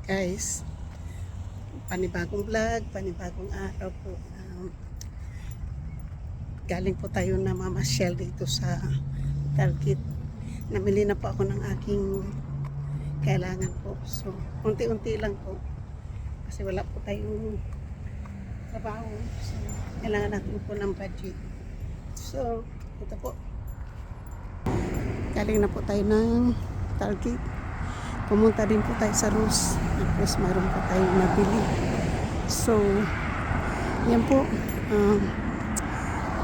Guys, panibagong vlog, panibagong araw po. Galing po tayo na mamasyal dito sa Target. Namili na po ako ng aking kailangan po. So, unti-unti lang po. Kasi wala po tayong trabaho. So, kailangan natin po ng budget. So, ito po. Galing na po tayo ng Target. Pumunta din po tayo sa Ross. Tapos mayroon po tayong nabili. So, yan po.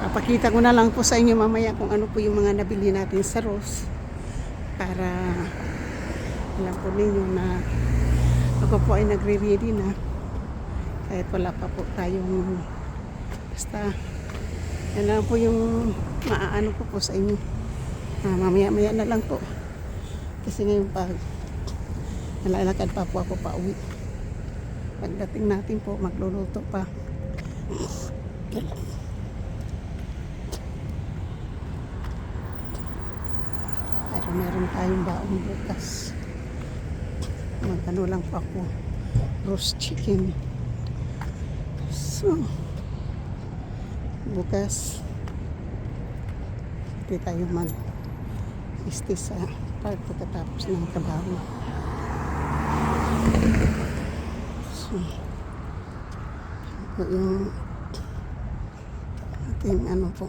Papakita ko na lang po sa inyo mamaya kung ano po yung mga nabili natin sa Ross. Para alam po ninyo na ako po ay nagre-ready na. Kahit wala pa po tayong basta yan lang po yung maaano ko po sa inyo. Mamaya-maya na lang po. Kasi ngayon pag nalalakad pa po ako pa uwi. Pagdating natin po, magluluto pa. Pero meron tayong baong bukas. Magano lang po ako. Roast chicken. So, bukas hindi tayo mag-stay sa park pagkatapos ng trabaho. So, yung ating ano po,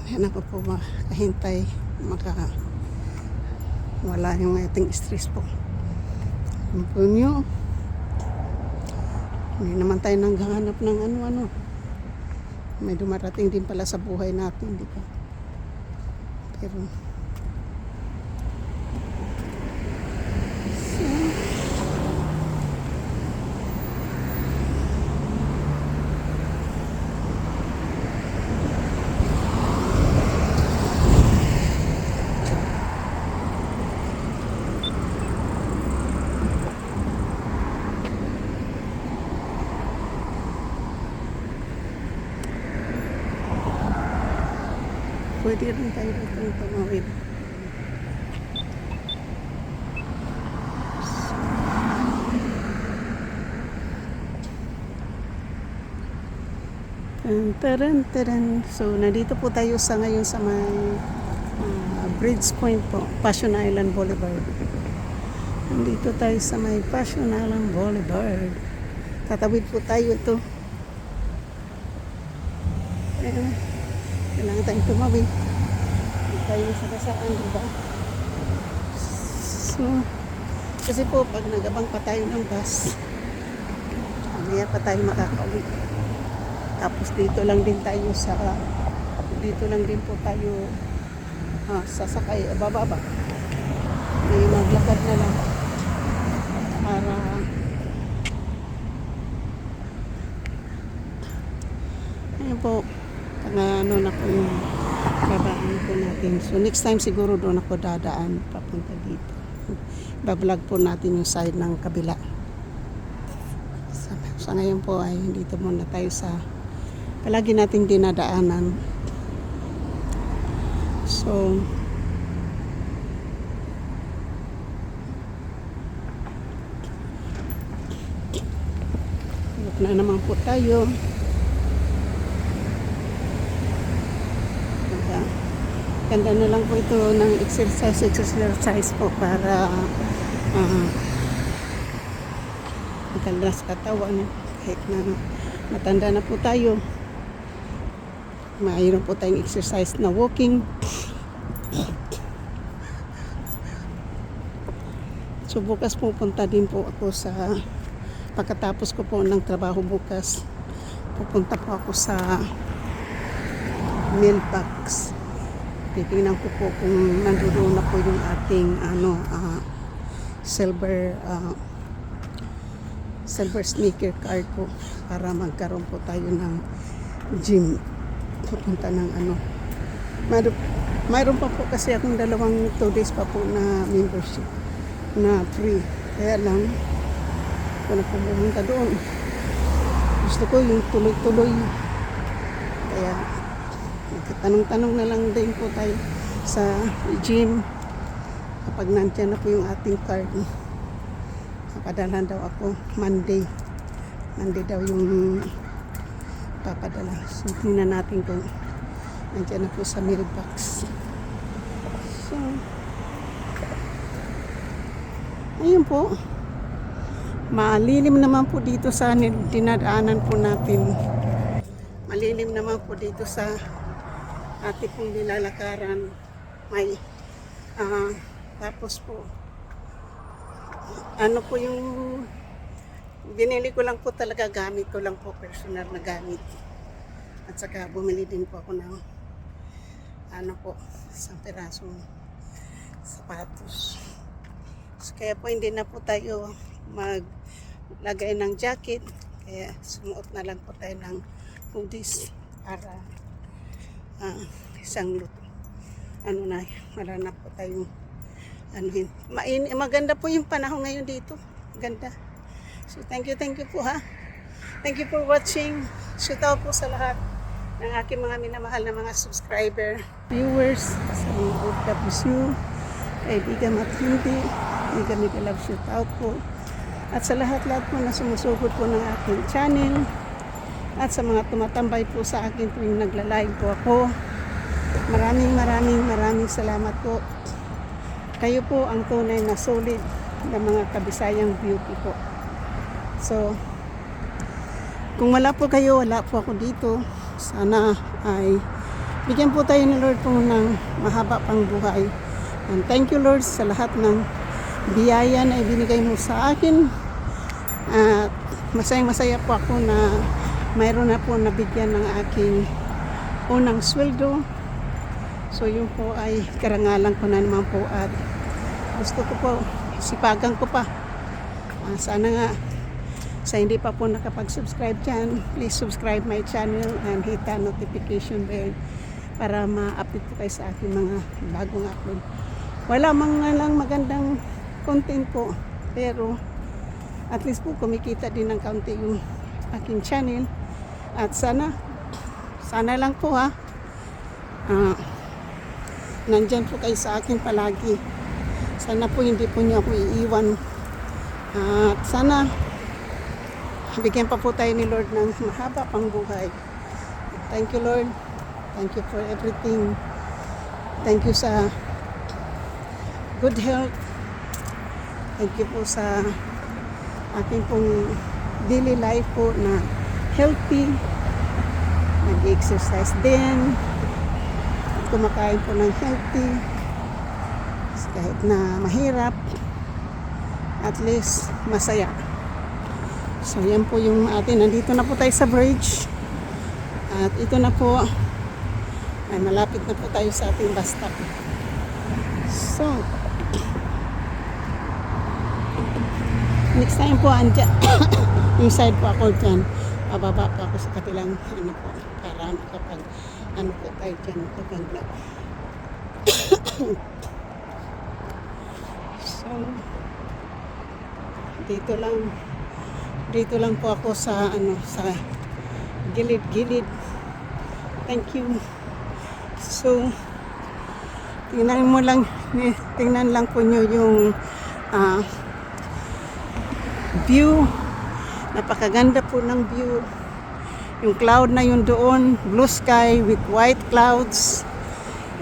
yan ako po makahintay, wala yung ating stress po. Yung po nyo, hindi naman tayo nanghahanap ng ano-ano. May dumarating din pala sa buhay natin, di ba? Pero pwede rin tayo dito ng tumawid. Taran. So, nandito po tayo sa ngayon sa may Bridge Point po, Passion Island Boulevard. Nandito tayo sa may Passion Island Boulevard. Tatawid po tayo ito. Ayan. Kailangan tayong tumawid. Hindi tayo sa kasaan, diba? So, kasi po, pag nagabang pa tayo ng bus, mamaya pa tayo makakauwi. Tapos dito lang din po tayo sasakay, bababa. May maglakad na lang para ayun po, ano na po yung babaan po natin. So next time siguro doon ako dadaan papunta dito. Bablog po natin yung side ng kabila. Sa ngayon po ay dito muna tayo sa palagi nating dinadaanan. So look na naman po tayo. Ganda na lang po ito ng exercise po para matalas katawan kahit na matanda na po tayo. Mayroon po tayong exercise na walking. So bukas pupunta din po ako sa pagkatapos ko po ng trabaho bukas. Pupunta po ako sa mailbox. Titingnan ko po kung nandoon na po yung ating silver sneaker card po para magkaroon po tayo ng gym. Pupunta ng mayroon pa po kasi akong 2 days pa po na membership na free. Kaya lang kung pumunta doon, gusto ko yung tuloy-tuloy. Kaya tanong-tanong na lang din po tayo sa gym pag nandyan na po yung ating card, papadala daw ako Monday daw yung papadala. So tingnan natin kung nandyan na po sa mailbox. So ayun po, malilim naman po dito sa dinadaanan po natin. Malilim naman po dito sa ating pong nilalakaran. May tapos po ano po yung binili ko lang po talaga, gamit ko lang po, personal na gamit. At saka bumili din po ako ng ano po, isang pirasong sapatos. So, kaya po hindi na po tayo maglagay ng jacket, kaya sumuot na lang po tayo ng hoodies para isang luto. Ano na, maranap po tayong maganda po yung panahon ngayon dito. Ganda. So thank you po ha. Thank you for watching. Shout out po sa lahat ng aking mga minamahal na mga subscriber, viewers, sa mga OFW, kaibigan at hindi, mega love shout out po. At sa lahat-lahat po na sumusugod po ng aking channel, at sa mga tumatambay po sa akin tuwing nagla-live po ako, maraming salamat po. Kayo po ang tunay na solid na mga kabisayang beauty po. So kung wala po kayo, wala po ako dito. Sana ay bigyan po tayo ni Lord po ng mahaba pang buhay. And thank you Lord sa lahat ng biyaya na ibinigay mo sa akin. At masayang-masaya po ako na mayroon na po nabigyan ng aking unang sweldo. So yun po ay karangalan ko na naman po, at gusto ko po, sipagan ko pa. Sana nga sa hindi pa po nakapag-subscribe dyan, please subscribe my channel and hit the notification bell para ma-update po kayo sa aking mga bagong upload. Wala mga lang magandang content po, pero at least po kumikita din ng kaunti yung aking channel. At sana lang po ha, nandyan po kayo sa akin palagi. Sana po hindi po niyo ako iiwan. At sana bigyan pa po tayo ni Lord ng mahaba pang buhay. Thank you Lord. Thank you for everything. Thank you sa good health. Thank you po sa aking pong daily life po na healthy. Nag-exercise din. Kumakain po ng healthy. Kahit na mahirap, at least masaya. So yan po yung atin. Nandito na po tayo sa bridge. At ito na po, ay malapit na po tayo sa ating bus stop. So next time po andyan yung side po ako dyan, bababa po ako sa katilang ano po, para makapag ano po tayo dyan maganda. So dito lang po ako sa ano, sa gilid. Thank you. So tingnan lang po nyo yung view. Napakaganda po ng view. Yung cloud na yun doon, blue sky with white clouds.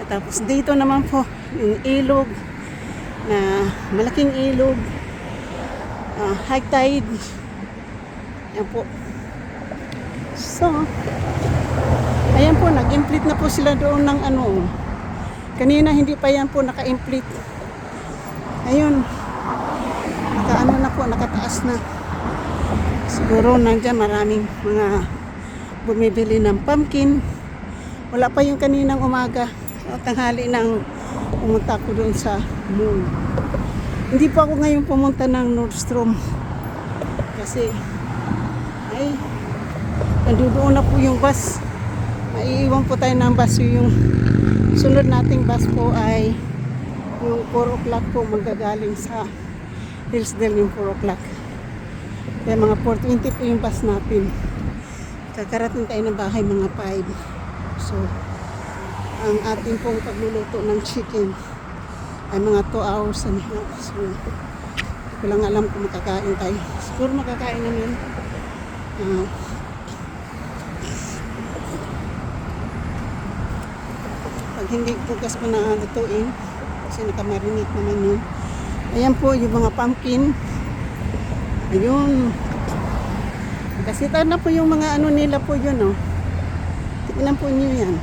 At tapos dito naman po yung ilog, na malaking ilog, high tide. Yan po. So ayan po, nag-implit na po sila doon ng ano. Kanina hindi pa yan po naka-implit. Ayun, nakaano na po, nakataas na. Siguro nandiyan maraming mga bumibili ng pumpkin. Wala pa yung kaninang umaga o tanghali nang pumunta ko doon sa mall. Hindi pa ako ngayon pumunta ng Nordstrom kasi ay nandoon na po yung bus. Maiiwan po tayo ng bus. Yung sunod nating bus po ay yung 4 o'clock po, magagaling sa Hillsdale yung 4 o'clock. Kaya mga 4:20 po yung bus natin. Kakarating tayo ng bahay mga 5. So ang ating pong pagluluto ng chicken ay mga 2 hours and a half. So, ko lang alam kung makakain tayo. Siguro makakain naman. Pag hindi bukas pa na lutuin, kasi nakamarinate naman yun. Ayan po yung mga pumpkin. Ayun. Kasi na po yung mga ano nila po yun, oh. Tignan po nyo yan.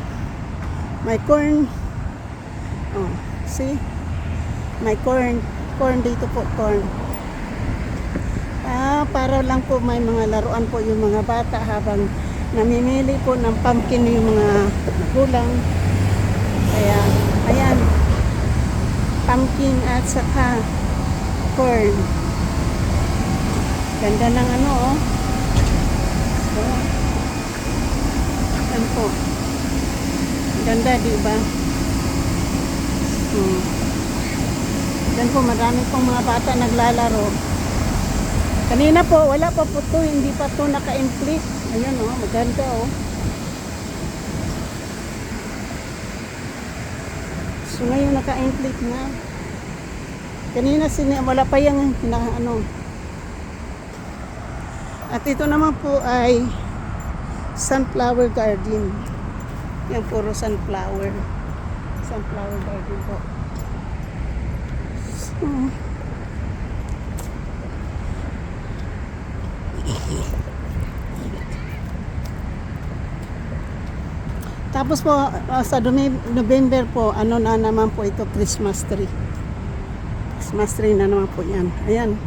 May corn. Oh, see? May corn. Corn dito po, corn. Para lang po may mga laruan po yung mga bata habang namimili po ng pumpkin yung mga magulang. Kaya, ayan. Pumpkin at saka corn. Ganda ng ano, oh. So, yan po. Ganda, diba? Yan po, marami pong mga bata naglalaro. Kanina po, wala pa po to, hindi pa to naka-inflict. Ayan, oh, maganda, oh. So, ngayon naka-inflict na. Kanina, wala pa yung ano. At ito naman po ay sunflower garden. Yan, puro sunflower. Sunflower garden po. So, tapos po, sa November po, ano na naman po ito, Christmas tree. Christmas tree na naman po yan. Ayan.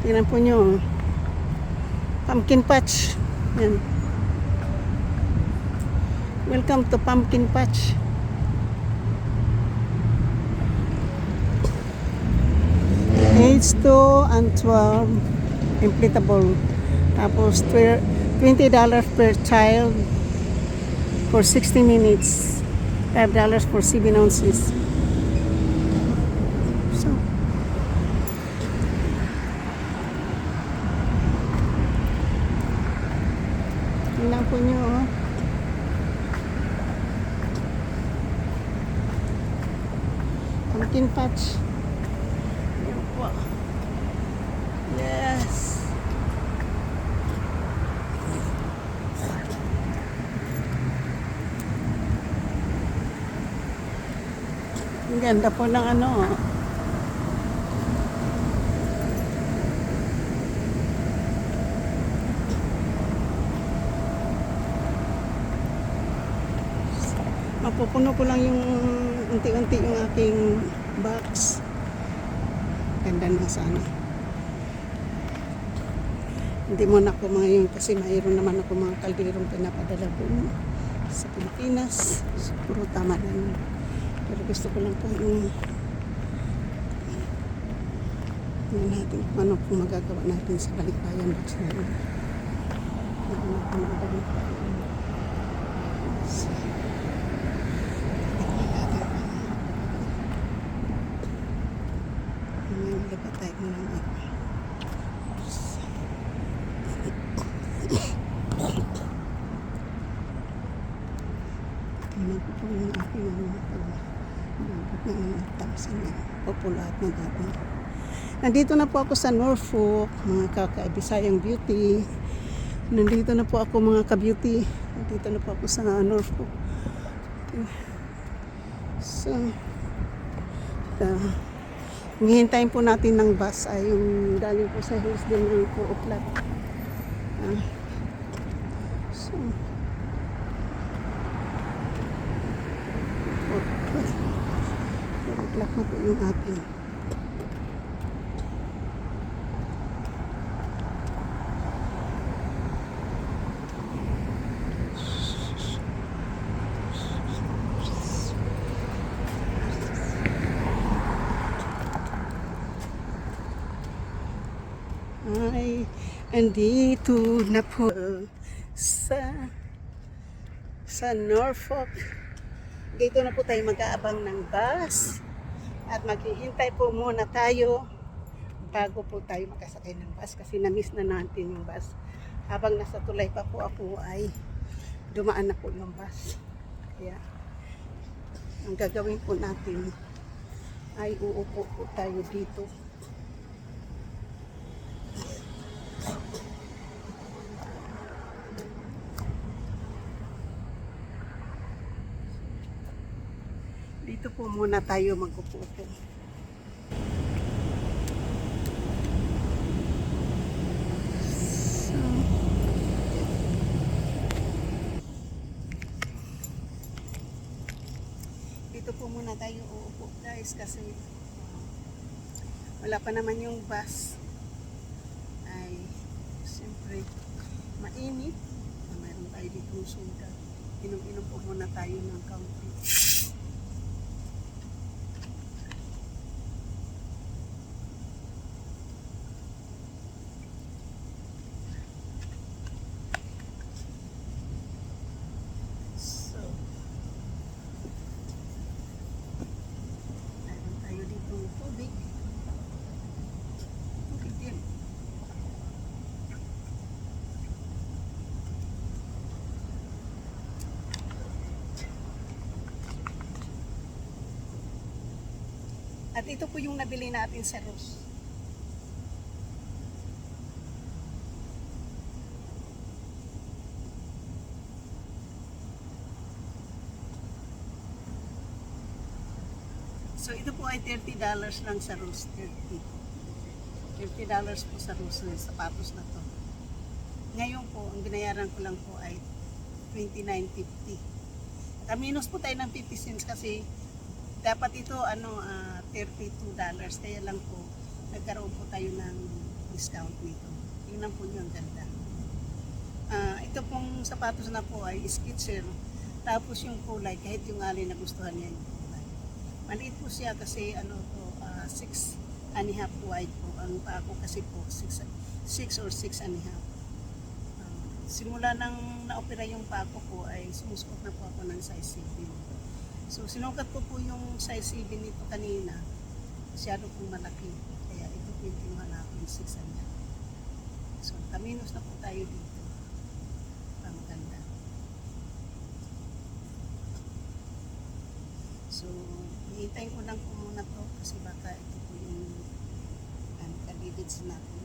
Tingnan po nyo. Pumpkin patch. Ayan. Welcome to pumpkin patch. Age 2 and 12 inflatable. Tapos $20 per child for 60 minutes. $5 for 7 ounces. So, tingnan po nyo, oh. Pumpkin patch. Ayan po. Yes. Ang ganda po ng ano, oh. Mapupuno ko lang yung unti-unti yung aking box. Ganda na sana. Hindi mo na ako mga yun kasi mayroon naman ako mga kalderong pinapadala doon sa Pilipinas. Siguro tama na yun. Pero gusto ko lang po yung natin kung ano kung magagawa natin sa balikbayan box na yun. Hindi na ako magagawa. Lipat tayo mo lang ako. Tingnan ko po yung aking tamsin na populahat ng ating. Nandito na po ako sa Norfolk, mga kakaibisayang beauty. Nandito na po ako mga ka-beauty. Nandito na po ako sa Norfolk. So, hintayin po natin ng bus ay yung galing po sa hills din ng 4 o'clock. So, 4 o'clock na po yung ating. Ay, andito na po sa Norfolk. Dito na po tayo mag-aabang ng bus at maghihintay po muna tayo bago po tayo makasakay ng bus kasi na-miss na natin yung bus. Habang nasa tulay pa po ako ay dumaan na po yung bus. Kaya ang gagawin po natin ay uupo po tayo dito. Dito po muna tayo mag-upo-upo. So, dito po muna tayo uupo guys kasi wala pa naman yung bus. Ay, siyempre, mainit. Mayroon tayo dito ng sugat. Inom-inom po muna tayo ng kaunti. So, mayroon tayo dito ng tubig. Tubig din. At ito po yung nabili natin sa Ross. So ito po ay $30 lang sa Ross. $30 po sa Ross ng sapatos na to. Ngayon po, ang binayaran ko lang po ay $29.50. Kaminus po tayo ng 50 cents kasi dapat ito $32, kaya lang po nagkaroon po tayo ng discount nito. Tingnan po nyo, ang ganda. Ito pong sapatos na po ay Skechers, tapos yung kulay, kahit yung alin na gustuhan niya yung kulay. Maliit po siya kasi 6.5 wide po. Ang paa ko kasi po 6 or 6.5. Simula nang na-opera yung paa ko po ay sumusuot na po ako ng size 7. So, sinukat ko po yung size 7 nito kanina. Masyado pong malaki. Kaya ito po yung kinuha natin, 6 niya. So, kaminus na po tayo dito. Ang ganda. So, hihintayin ko lang po muna to kasi baka ito po yung kalibids natin.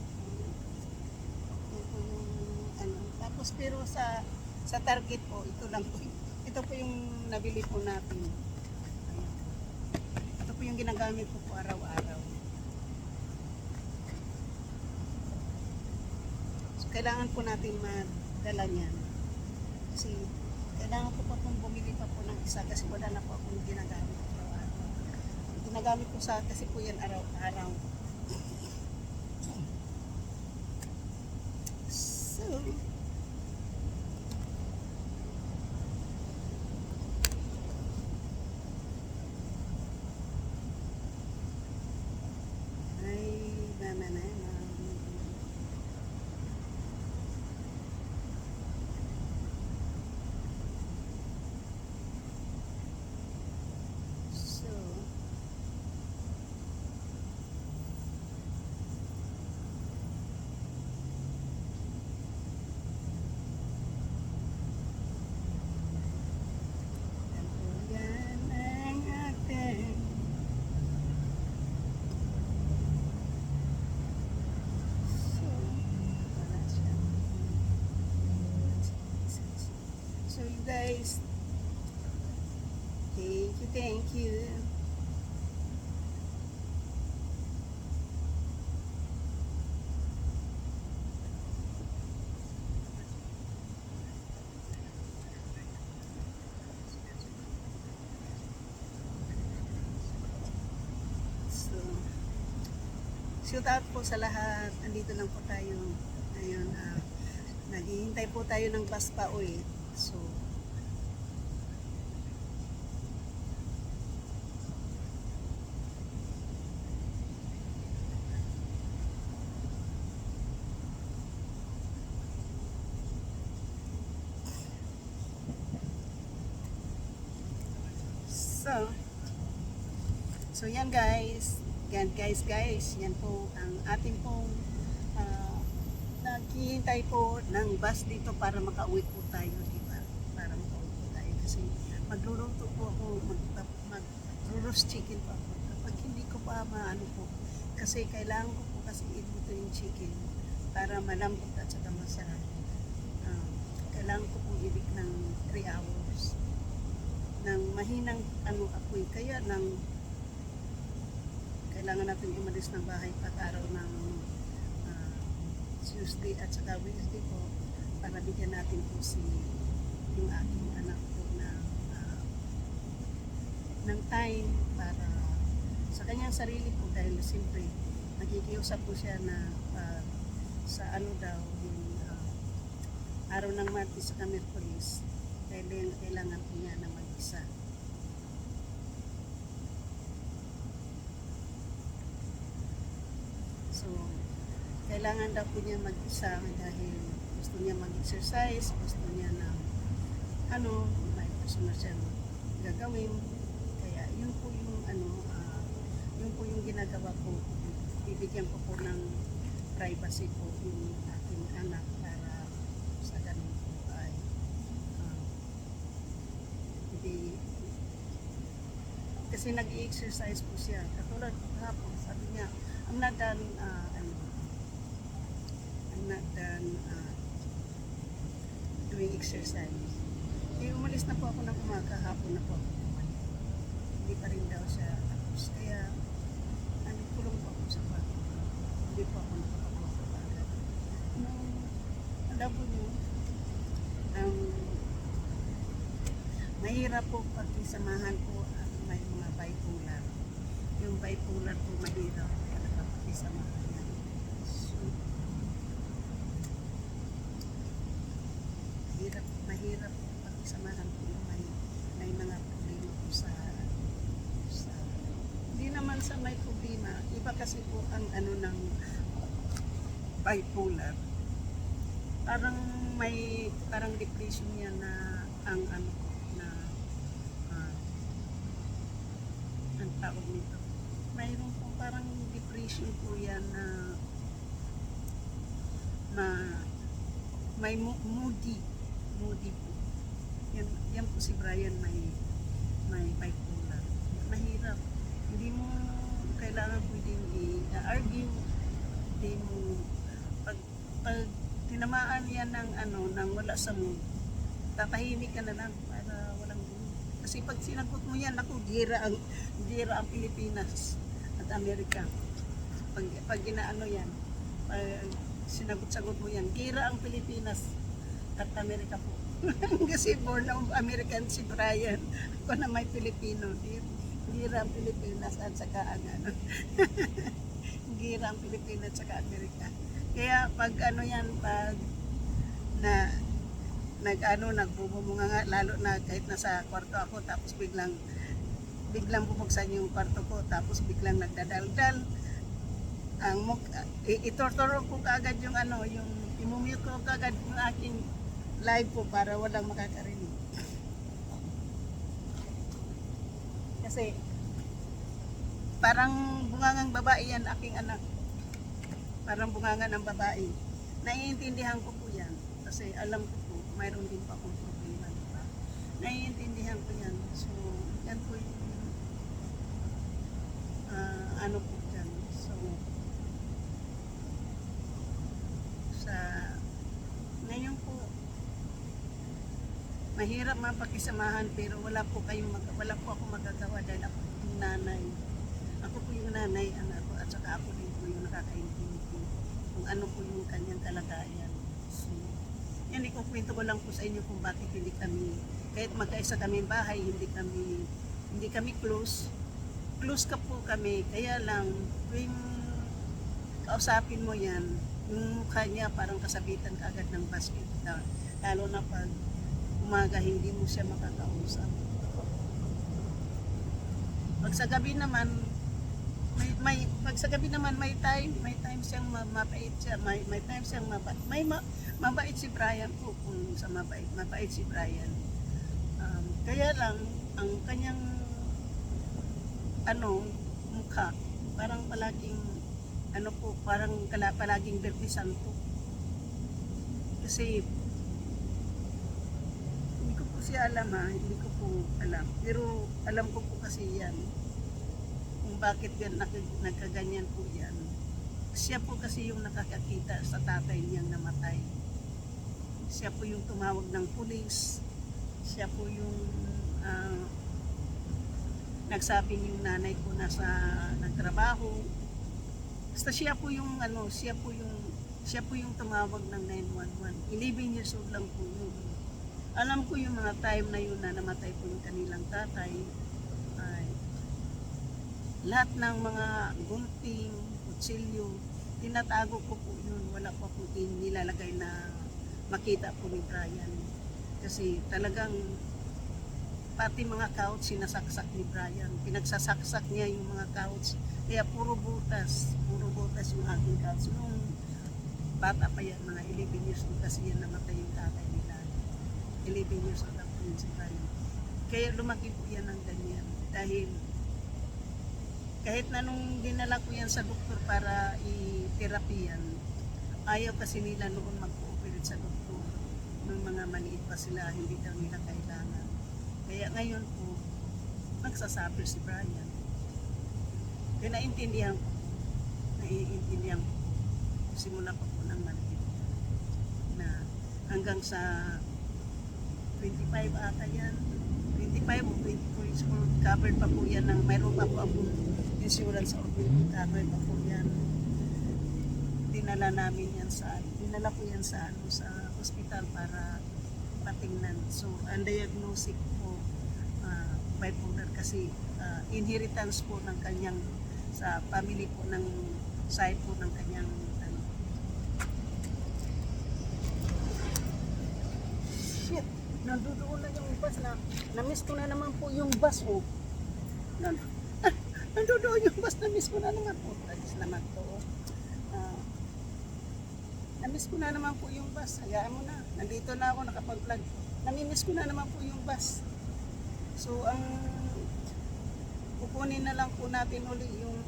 Ito po yung tapos pero sa Target po, ito lang po. Ito po yung nabili po natin. Ayan. Ito po yung ginagamit ko po araw-araw. So, kailangan po natin madala niyan. Kasi, kailangan ko pa pong bumili pa po ng isa kasi wala na po akong ginagamit araw-araw. Ginagamit ko kasi po yan araw-araw. So, so you guys, thank you. So, shout out po sa lahat. Andito lang po tayo. Ngayon, naghihintay po tayo ng bus pa uwi. So, So yan guys. Yan guys. Yan po ang ating pong naghihintay po ng bus dito para makauwi po tayo, diba? Para makauwi po tayo kasi magluluto po ako, mag-roast chicken po ako. Kapag hindi ko maano po. Kasi kailangan ko po kasi iluto yung chicken para malambot at saka masarap. Ah, kailangan ko pong ibig ng 3 hours ng mahinang apoy. Kaya kailangan natin umalis ng bahay pag araw ng ah, Tuesday at saka Wednesday po para bigyan natin po yung aking anak po ng time para sa kanyang sarili po dahil siyempre nakikiusap po siya na sa daw yung araw ng Martes sa Merkulis kailangan po niya na mag-isa. So kailangan daw po niya mag-isa dahil gusto niya mag-exercise, gusto niya na may personal siyang gagawin. Kaya yun po yung ginagawa ko. Bibigyan ko po ng privacy po yung aking anak para sa ganun po ay hindi kasi nag-i-exercise po siya. Katulad hapon, sabi niya, I'm not done doing exercise. Umalis na po ako ng umaga, hapon na po ako. Hindi pa rin daw siya tapos. Kaya, kulong po ako sa kwarto. Hindi po ako nakapagod agad. Alam po niyo, mahirap po pag-isamahan po may mga bipolar. Yung bipolar po mahirap talaga pag-isamahan yan. So, mahirap po pag-isamahan po yung may mga problema po sa hindi naman sa may problema. Iba kasi po ang ng bipolar. Parang depression yan na ang tawag nito. Mayroon po parang depression po yan na may moody po. Yan po si Brian may bipolar. Mahirap. Hindi mo kailangan pwedeng i-argue. Hindi mo pag tinamaan yan ng wala sa mood, tatahimik ka na lang para walang gulo. Kasi pag sinagot mo yan, gira ang Pilipinas at Amerika. Pag inaano yan, pag sinagot-sagot mo yan, gira ang Pilipinas at Amerika po. Kasi born of American si Brian. Ako na may Pilipino. Gira ang Pilipinas at saka gira ang Pilipinas at saka Amerika. Kaya pag pag nagbubumunga nga, lalo na kahit nasa kwarto ako, tapos biglang bubuksan yung kwarto ko, tapos biglang nagdadaldal, itortoro ko kaagad yung imumute ko kaagad yung aking live po para walang makakarinig. Kasi parang bungangang babae yan, aking anak. Parang bunganga ng babae. Naiintindihan ko po yan. Kasi alam ko po, mayroon din pa akong problema. Diba? Naiintindihan ko yan. So, yan po yung po dyan. So, ngayon po, mahirap mapakisamahan pero wala po ako magagawa dahil ako yung nanay. Ako po yung nanay, at saka ako din po yung nakakaintindi kung ano po yung kanyang kalagayan. So, yan, ikukwento ko lang po sa inyo kung bakit hindi kami, kahit magkaisa kami bahay, hindi kami close. Close ka po kami, kaya lang, tuwing kausapin mo yan, yung mukha niya parang kasabitan ka agad ng basket. Lalo na pag umaga, hindi mo siya makakausap. Pag sa gabi naman, may time siyang mabait siya, may time siyang mabait si Brian po, kung sa mabait si Brian. Kaya lang ang kanyang mukha parang palaging palaging Berde Santo. Kasi hindi ko po alam, pero alam ko po kasi yan. kung bakit nagkaganyan po yan. Siya po kasi yung nakakakita sa tatay niyang namatay. Siya po yung tumawag ng pulis. Siya po yung nagsabing yung nanay ko nasa nagtrabaho. Basta siya po yung siya po yung tumawag ng 911. 11 years old lang po yun. Alam ko yung mga time na yun na namatay po yung kanilang tatay. Ay, lahat ng mga gunting, kutsilyo, tinatago ko po yun. Wala pa po nilalagay na makita po ni Brian. Kasi talagang pati mga couch sinasaksak ni Brian. Pinagsasaksak niya yung mga couch. Kaya puro butas yung aking couch. Nung bata pa yan, mga 11 years old kasi yan namatay yung tatay nila. 11 years old ako yun si Brian. Kaya lumaki po yan ng ganyan. Dahil kahit na nung dinala ko yan sa doktor para i-therapy yan, ayaw kasi nila noon mag-cooperate sa doktor. Nung mga maliit pa sila, hindi daw nila kailangan. Kaya ngayon po, nagsasabi si Brian. Kaya naiintindihan ko. Simula pa po ng maliit. Na hanggang sa 25 ata yan. 25 o 24 years old. Covered pa po yan ng, mayroon pa po akong insurance o covered pa po yan. Dinala ko yan sa hospital para patingnan. So, ang diagnostic po, bipolar kasi inheritance po ng kanyang, sa family po ng side po ng kanyang shit, nandoon na yung bus na-miss ko na naman po yung bus nandoon yung bus, na-miss ko na naman po. Tagis naman to. Na-miss ko na naman po yung bus. Hayaan mo na. Nandito na ako, nakapag-vlog. Nami-miss ko na naman po yung bus. So, ang kukunin na lang po natin uli yung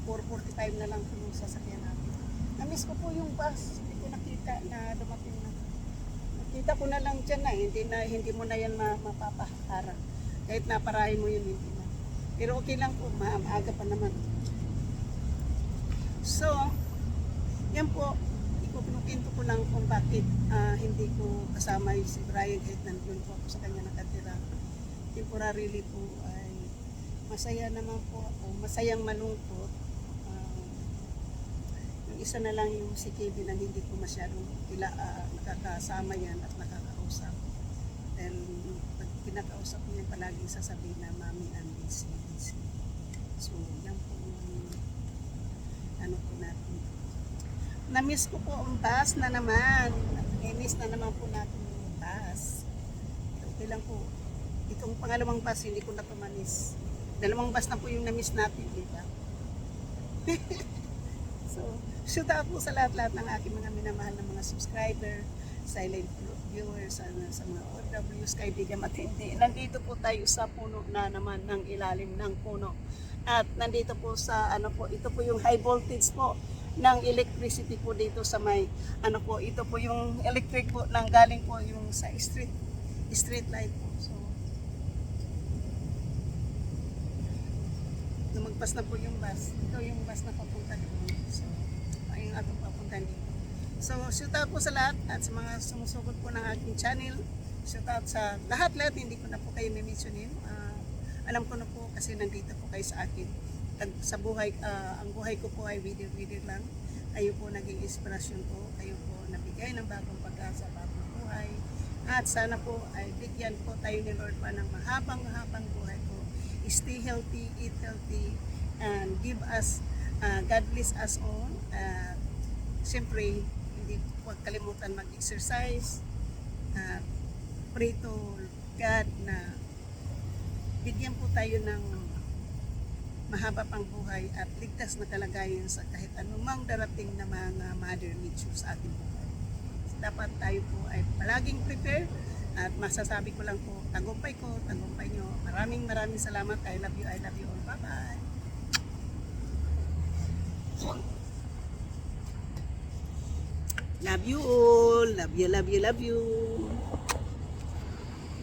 4:45 na lang po yung sasakyan natin. Na-miss ko po yung bus. Hindi ko nakita na dumating na. Nakita ko na lang dyan hindi mo na yan mapapahara. Kahit naparahin mo yun, hindi na. Pero okay lang po, maaga pa naman. So, yan po, ikukwento ko lang kung bakit hindi ko kasama si Brian kahit nandun po ako sa kanya nakatira. Temporarily po ay masaya naman po ako, masayang malungkot. Yung isa na lang yung si Kevin na hindi ko masyadong nakakasama yan at nakakausap. And pag kinakausap niya palaging sasabihin na Mami, I'm busy. So, yan po yung po natin. Na-miss ko po ang bus na naman. Na-miss na naman po natin yung bus. Okay lang po. Itong pangalawang bus, hindi ko na tumanis. Dalawang bus na po yung na-miss natin, di ba? So, shout out po sa lahat-lahat ng aking mga minamahal na mga subscriber, silent viewers, sa mga OFWs, kaibigan matindi. Nandito po tayo sa puno na naman ng ilalim ng puno. At nandito po sa, ito po yung high voltage po ng electricity po dito sa may ito po yung electric po nang galing po yung sa street light po. So lumagpas na po yung bus. Ito yung bus na papunta doon. So ayun atong papunta dito. So shout out po sa lahat at sa mga sumusugod po ng aking channel. Shout out sa lahat, hindi ko na po kayo i-mentionin. Alam ko na po kasi nandito po kayo sa akin. Sa buhay, ang buhay ko po ay video lang. Kayo po naging inspirasyon ko. Kayo po nabigay ng bagong pag-asa, bagong buhay. At sana po ay bigyan po tayo ni Lord pa ng mahabang buhay po. Stay healthy, eat healthy, and give us, God bless us all. Siyempre, hindi po kalimutan mag-exercise. Pray to God na bigyan po tayo ng mahaba pang buhay at ligtas na kalagayan sa kahit anumang darating na mga mother nature sa ating buhay. Dapat tayo po ay palaging prepare at masasabi ko lang po, tagumpay nyo. Maraming salamat. I love you all. Bye-bye. Love you all. Love you.